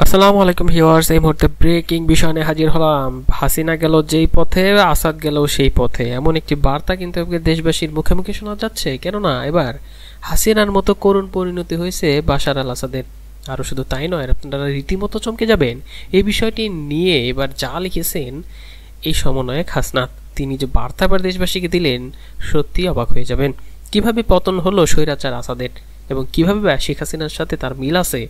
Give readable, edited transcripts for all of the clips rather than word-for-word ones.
আসসালামু আলাইকুম ভিউয়ার্স, এই মুহূর্তে ব্রেকিং বিষয় নিয়ে হাজির হলাম। হাসিনা গেল যেই পথে, আসাদ গেল সেই পথে, এমন একটি বার্তা কিন্তু দেশবাসীর মুখে মুখে শোনা যাচ্ছে। কেননা এবার হাসিনার মতো করুণ পরিণতি হয়েছে বাশার আল আসাদের। আরও শুধু তাই নয়, আপনারা রীতিমতো চমকে যাবেন। এই বিষয়টি নিয়ে এবার যা লিখেছেন এই সমন্বয়ক হাসনাত, তিনি যে বার্তা এবার দেশবাসীকে দিলেন, সত্যি অবাক হয়ে যাবেন। কিভাবে পতন হলো স্বৈরাচার আসাদের এবং কিভাবে শেখ হাসিনার সাথে তার মিল আছে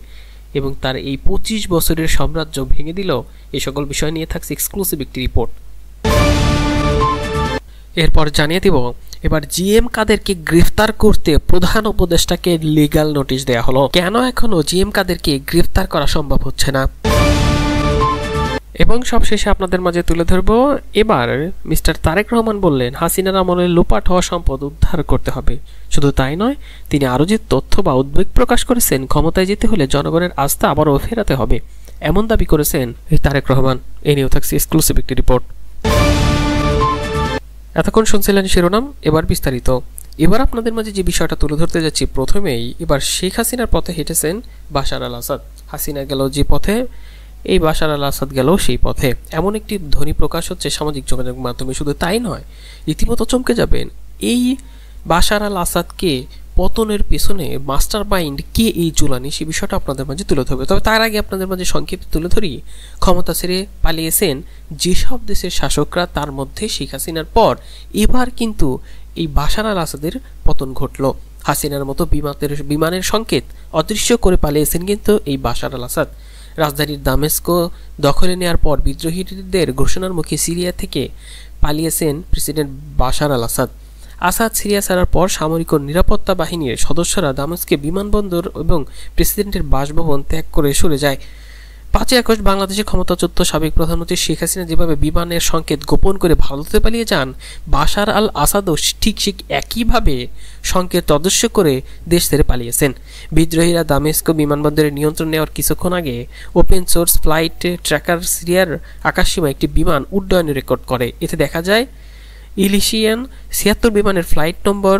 এবং তার এই 25 বছরের সাম্রাজ্য ভেঙে দিল, এই সকল বিষয় নিয়ে থাকছে এক্সক্লুসিভ একটি রিপোর্ট। এরপর জানিয়ে দিব এবার জিএম কাদেরকে গ্রেফতার করতে প্রধান উপদেষ্টাকে লিগ্যাল নোটিশ দেয়া হলো। কেন এখনো জিএম কাদেরকে গ্রেফতার করা সম্ভব হচ্ছে না, এবং সবশেষে আপনাদের মাঝে তুলে ধরব এবার মিস্টার তারেক রহমান বললেন হাসিনার আমলে লোপাট হওয়া সম্পদ উদ্ধার করতে হবে। শুধু তাই নয়, তিনি আরও যে তথ্য বা উদ্বেগ প্রকাশ করেছেন ক্ষমতায় যেতে হলে জনগণের আস্থা আবারও ফেরাতে হবে, এমন দাবি করেছেন এই তারেক রহমান। এই নিয়েও থাকছে এক্সক্লুসিভ একটি রিপোর্ট। এতক্ষণ শুনছিলেন শিরোনাম, এবার বিস্তারিত। এবার আপনাদের মাঝে যে বিষয়টা তুলে ধরতে যাচ্ছি, প্রথমেই এবার শেখ হাসিনার পথে হেঁটেছেন বাশার আল আসাদ। হাসিনা গেল যে পথে, এই বাশার আল আসাদ গেল সেই পথে, এমন একটি ধ্বনি প্রকাশ হচ্ছে সামাজিক যোগাযোগ মাধ্যমে। শুধু তাই নয়, রীতিমতো চমকে যাবেন। এই বাশার আল আসাদকে পতনের পেছনে মাস্টার মাইন্ড কে, এই জুলানি, সে বিষয়টা আপনাদের মাঝে তুলে ধরবে। তবে তার আগে আপনাদের মাঝে সংক্ষেপে তুলে ধরি, ক্ষমতা ছেড়ে পালিয়েছেন যেসব দেশের শাসকরা, তার মধ্যে শেখ হাসিনার পর এবার কিন্তু এই বাশার আল আসাদের পতন ঘটল। হাসিনার মতো বিমানের সংকেত অদৃশ্য করে পালিয়েছেন কিন্তু এই বাশার আল আসাদ। রাজধানীর দামেস্কো দখলে নেওয়ার পর বিদ্রোহীদের ঘোষণার মুখে সিরিয়া থেকে পালিয়েছেন প্রেসিডেন্ট বাশার আল আসাদ। আসাদ সিরিয়া ছাড়ার পর সামরিক ও নিরাপত্তা বাহিনীর সদস্যরা দামেস্কে বিমানবন্দর এবং প্রেসিডেন্টের বাসভবন ত্যাগ করে সরে যায়। 5 আগস্ট বাংলাদেশের ক্ষমতাচ্যুত সাবেক প্রধানমন্ত্রী শেখ হাসিনা যেভাবে বিমানের সংকেত গোপন করে ভারতে পালিয়ে যান, বাশার আল আসাদও ঠিক একইভাবে সংকেত অদৃশ্য করে দেশ ছেড়ে পালিয়েছেন। বিদ্রোহীরা দামেস্কো বিমানবন্দরের নিয়ন্ত্রণ নেওয়ার কিছুক্ষণ আগে ওপেন সোর্স ফ্লাইট ট্র্যাকার সিরিয়ার আকাশসীমা একটি বিমান উড্ডয়ন রেকর্ড করে। এতে দেখা যায় ইলিশিয়ান 76 বিমানের ফ্লাইট নম্বর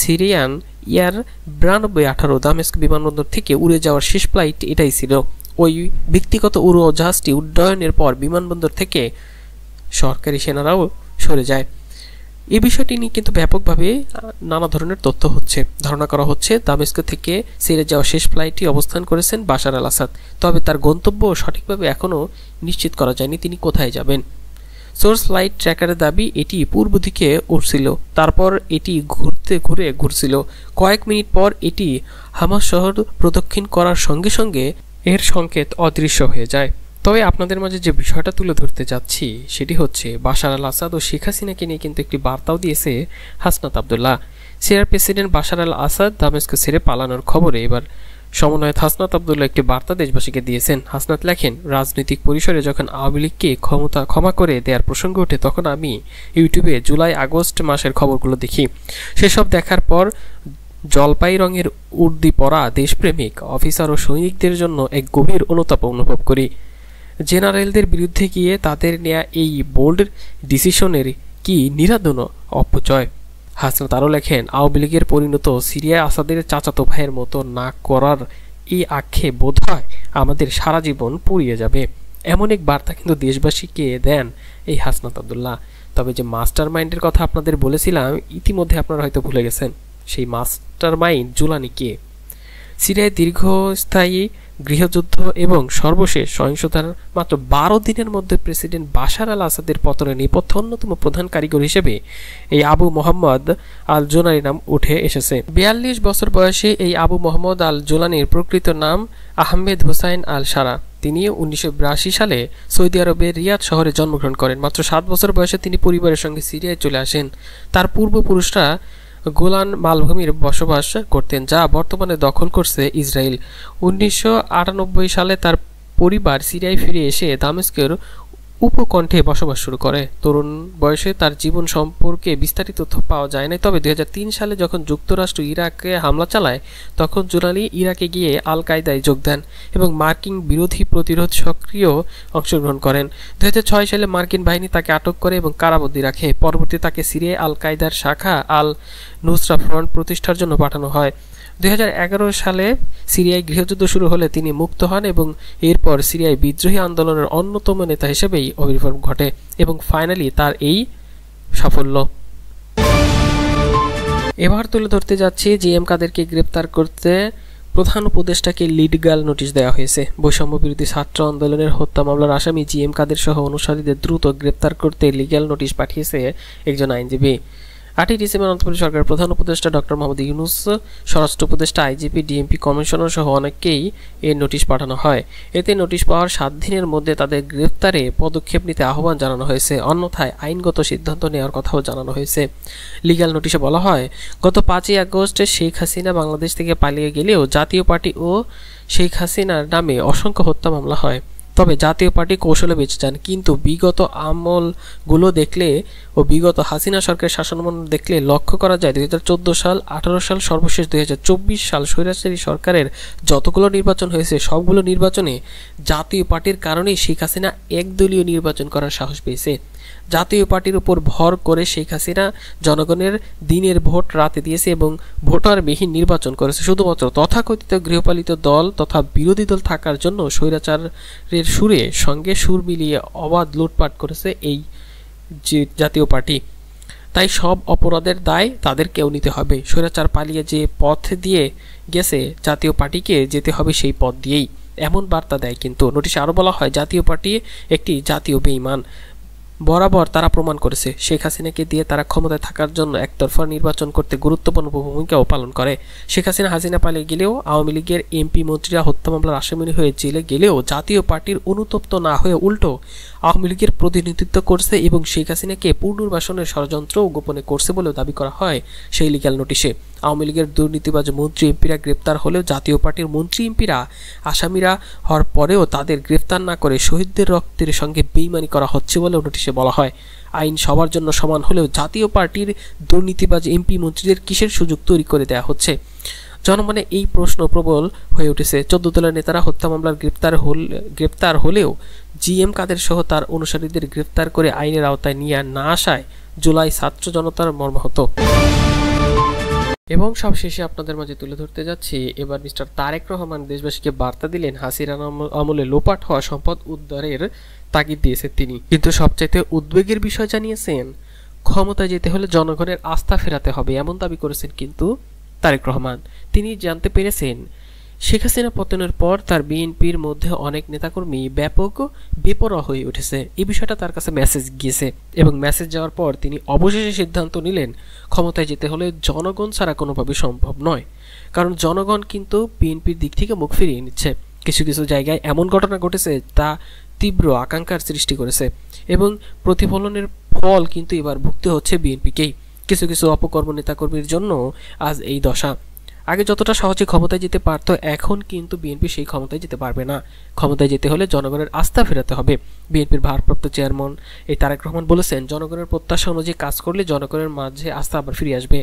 সিরিয়ান এয়ার 9218 দামেস্ক বিমানবন্দর থেকে উড়ে যাওয়ার শেষ ফ্লাইট এটাই ছিল। ওই ব্যক্তিগত উড়োজাহাজটি উড্ডয়নের পর বিমানবন্দর থেকে সরকারি সেনারাও সরে যায়। এই বিষয়টি নিয়ে কিন্তু ব্যাপকভাবে নানা ধরনের তথ্য হচ্ছে। ধারণা করা হচ্ছে দামেস্ক থেকে ছেড়ে যাওয়া শেষ ফ্লাইটটি অবস্থান করেছেন বাশার আল আসাদ। তবে তার গন্তব্য সঠিকভাবে এখনও নিশ্চিত করা যায়নি, তিনি কোথায় যাবেন। সোর্স ফ্লাইট ট্র্যাকারের দাবি এটি পূর্ব দিকে উঠছিল, তারপর এটি ঘুরে ঘুরছিল। কয়েক মিনিট পর এটি হামাস শহর প্রদক্ষিণ করার সঙ্গে সঙ্গে এর সংকেত অদৃশ্য হয়ে যায়। তবে আপনাদের মাঝে যে বিষয়টা তুলে ধরতে যাচ্ছি সেটি হচ্ছে বাশার আল আসাদ ও শেখ হাসিনাকে নিয়ে কিন্তু একটি বার্তাও দিয়েছে হাসনাত আবদুল্লাহ। সিরিয়ার প্রেসিডেন্ট বাশার আল আসাদ দামেস্ক ছেড়ে পালানোর খবরে এবার সমন্বয়ক হাসনাত আবদুল্লাহ একটি বার্তা দেশবাসীকে দিয়েছেন। হাসনাত লেখেন, রাজনৈতিক পরিসরে যখন আওয়ামী লীগকে ক্ষমা করে দেওয়ার প্রসঙ্গ ওঠে, তখন আমি ইউটিউবে জুলাই আগস্ট মাসের খবরগুলো দেখি। সেসব দেখার পর জলপাই রঙের উর্দি পরা দেশপ্রেমিক অফিসার ও সৈনিকদের জন্য এক গভীর অনুতাপ অনুভব করি। জেনারেলদের বিরুদ্ধে গিয়ে তাদের নেয়া এই বোল্ড ডিসিশনের কি নিরাদন অপচয়। হাসনাত আরও লেখেন, আওয়ামী লীগের পরিণত সিরিয়া আসাদের চাচাতো ভাইয়ের মতো না করার এই আক্ষেপ বোধ হয় আমাদের সারা জীবন পুড়িয়ে যাবে। এমন এক বার্তা কিন্তু দেশবাসীকে দেন এই হাসনাত আবদুল্লাহ। তবে যে মাস্টার মাইন্ডের কথা আপনাদের বলেছিলাম, ইতিমধ্যে আপনারা হয়তো ভুলে গেছেন, সেই মাস্টার মাইন্ড জুলানি কে? সিরিয়ায় দীর্ঘস্থায়ী গৃহযুদ্ধ এবং সর্বশেষ সহিংসতার মাত্র 12 দিনের মধ্যে প্রেসিডেন্ট বাশার আল আসাদের পতনের নেপথ্যে অন্যতম প্রধান কারিগর হিসেবে এই আবু মোহাম্মদ আল জোলানির নাম উঠে এসেছে। 42 বছর বয়সে এই আবু মোহাম্মদ আল জোলানির প্রকৃত নাম আহমেদ হুসাইন আল সারা। তিনি 1982 সালে সৌদি আরবের রিয়াদ শহরে জন্মগ্রহণ করেন। মাত্র 7 বছর বয়সে তিনি পরিবারের সঙ্গে সিরিয়ায় চলে আসেন। তার পূর্বপুরুষরা গোলান মালভূমির বসবাস করতেন, যা বর্তমানে দখল করছে ইসরায়েল। 1998 সালে তার পরিবার সিরিয়ায় ফিরে এসে দামেস্কের উপকণ্ঠে বসবাস শুরু করে। তরুণ বয়সে তার জীবন সম্পর্কে বিস্তারিত তথ্য পাওয়া যায় না, তবে 2003 সালে যখন যুক্তরাষ্ট্র ইরাকে হামলা চালায় তখন জুলানি ইরাকে গিয়ে আল কায়দায় যোগ দেন এবং মার্কিন বিরোধী প্রতিরোধ সক্রিয় অংশগ্রহণ করেন। 2006 সালে মার্কিন বাহিনী তাকে আটক করে এবং কারাবন্দী রাখে। পরবর্তীতে তাকে সিরিয়ায় আল কায়দার শাখা আল নুসরা ফ্রন্ট প্রতিষ্ঠার জন্য পাঠানো হয়। 2011 সালে সিরিয়ায় গৃহযুদ্ধ শুরু হলে তিনি মুক্ত হন এবং এরপর সিরিয়ায় বিদ্রোহী আন্দোলনের অন্যতম নেতা হিসেবেই আবির্ভাব ঘটে এবং ফাইনালি তার এই সাফল্য। এবার তুলে ধরতে যাচ্ছি জিএম কাদেরকে গ্রেপ্তার করতে প্রধান উপদেষ্টাকে লিগাল নোটিশ দেওয়া হয়েছে। বৈষম্য বিরোধী ছাত্র আন্দোলনের হত্যা মামলার আসামি জিএম কাদের সহ অনুসারীদের দ্রুত গ্রেপ্তার করতে লিগ্যাল নোটিশ পাঠিয়েছে একজন আইনজীবী। 8 ডিসেম্বর অন্তর্বর্তী সরকারের প্রধান উপদেষ্টা ডক্টর মোহাম্মদ ইউনূস, স্বরাষ্ট্র উপদেষ্টা, আইজিপি, ডিএমপি কমিশনার সহ অনেককেই এর নোটিশ পাঠানো হয়। এতে নোটিশ পাওয়ার 7 দিনের মধ্যে তাদের গ্রেপ্তারে পদক্ষেপ নিতে আহ্বান জানানো হয়েছে, অন্যথায় আইনগত সিদ্ধান্ত নেওয়ার কথাও জানানো হয়েছে। লিগ্যাল নোটিশে বলা হয়, গত 5 আগস্ট শেখ হাসিনা বাংলাদেশ থেকে পালিয়ে গেলেও জাতীয় পার্টি ও শেখ হাসিনার নামে অসংখ্য হত্যা মামলা হয়। তবে জাতীয় পার্টি কৌশলে বেঁচে যান, কিন্তু বিগত আমলগুলো দেখলে ও বিগত হাসিনা সরকারের শাসনামল দেখলে লক্ষ্য করা যায় 2014 সাল, 18 সাল, সর্বশেষ 2024 সাল স্বৈরাচারী সরকারের যতগুলো নির্বাচন হয়েছে সবগুলো নির্বাচনে জাতীয় পার্টির কারণেই শেখ হাসিনা একদলীয় নির্বাচন করার সাহস পেয়েছে। জাতীয় পার্টির উপর ভর করে শেখ হাসিনা জনগণের দিনের ভোট রাতে দিয়েছে এবং ভোটারবিহীন নির্বাচন করেছে শুধুমাত্র তথাকথিত গৃহপালিত দল তথা বিরোধী দল থাকার জন্য। স্বৈরাচারের সঙ্গে সুর মিলিয়ে অবাধ লুটপাট করেছে এই জাতীয় পার্টি। তাই সব অপরাধের দায় তাদেরকেও নিতে হবে। স্বৈরাচার পালিয়ে যে পথ দিয়ে গেছে জাতীয় পার্টিকে যেতে হবে সেই পথ দিয়েই, এমন বার্তা দেয়। কিন্তু নোটিশে আরও বলা হয়, জাতীয় পার্টি একটি জাতীয় বেঈমান। বরাবর তারা প্রমাণ করেছে শেখ হাসিনাকে দিয়ে তারা ক্ষমতায় থাকার জন্য একতরফা নির্বাচন করতে গুরুত্বপূর্ণ ভূমিকাও পালন করে। শেখ হাসিনা পালিয়ে গেলেও, আওয়ামী লীগের এমপি মন্ত্রীরা হত্যা মামলার আসামি হয়ে জেলে গেলেও জাতীয় পার্টির অনুতপ্ত না হয়ে উল্টো আওয়ামী লীগের প্রতিনিধিত্ব করছে এবং শেখ হাসিনাকে পুনর্বাসনের ষড়যন্ত্রও গোপনে করছে বলেও দাবি করা হয় সেই লিগ্যাল নোটিশে। আওয়ামী লীগের দুর্নীতিবাজ মন্ত্রী এমপিরা গ্রেপ্তার হলেও জাতীয় পার্টির মন্ত্রী এমপিরা আসামিরা হওয়ার পরেও তাদের গ্রেপ্তার না করে শহীদদের রক্তের সঙ্গে বেইমানি করা হচ্ছে বলেও নোটিশে বলা হয়। আইন সবার জন্য সমান হলেও জাতীয় পার্টির দুর্নীতিবাজ এমপি মন্ত্রীদের কিসের সুযোগ তৈরি করে দেওয়া হচ্ছে? জনমনে এই প্রশ্ন প্রবল হয়ে উঠেছে। 14 দলের নেতারা হত্যা মামলার গ্রেপ্তার হলেও জিএম কাদের সহ তার অনুসারীদের গ্রেপ্তার করে আইনের আওতায় নিয়ে না আসায় জুলাই ছাত্র জনতার মর্মাহত। এবং সবশেষে আপনাদের মাঝে তুলে ধরতে যাচ্ছি, এবার মিস্টার তারেক রহমান দেশবাসীকে বার্তা দিলেন হাসিনা আমলে লোপাট হওয়া সম্পদ উদ্ধারের তাগিদ দিয়েছেন তিনি। কিন্তু সবচাইতে উদ্বেগের বিষয় জানিয়েছেন, ক্ষমতায় যেতে হলে জনগণের আস্থা ফেরাতে হবে, এমন দাবি করেছেন কিন্তু তারেক রহমান। তিনি জানতে পেরেছেন শেখ হাসিনা পতনের পর তার বিএনপির মধ্যে অনেক নেতাকর্মী ব্যাপক বেপরোয়া হয়ে উঠেছে। এই বিষয়টা তার কাছে মেসেজ গিয়েছে এবং মেসেজ যাওয়ার পর তিনি অবশেষে সিদ্ধান্ত নিলেন ক্ষমতায় যেতে হলে জনগণ ছাড়া কোনোভাবে সম্ভব নয়। কারণ জনগণ কিন্তু বিএনপির দিক থেকে মুখ ফিরিয়ে নিচ্ছে। কিছু কিছু জায়গায় এমন ঘটনা ঘটেছে তা তীব্র আকাঙ্ক্ষার সৃষ্টি করেছে এবং প্রতিফলনের ফল কিন্তু এবার ভুগতে হচ্ছে বিএনপিকেই। কিছু কিছু অপকর্ম নেতাকর্মীর জন্য আজ এই দশা। আগে যতটা সহজে ক্ষমতায় যেতে পারত, এখন কিন্তু বিএনপি সেই ক্ষমতায় যেতে পারবে না। ক্ষমতায় যেতে হলে জনগণের আস্থা ফেরাতে হবে। বিএনপির ভারপ্রাপ্ত চেয়ারম্যান এই তারেক রহমান বলেছেন, জনগণের প্রত্যাশা অনুযায়ী কাজ করলে জনগণের মাঝে আস্থা আবার ফিরে আসবে।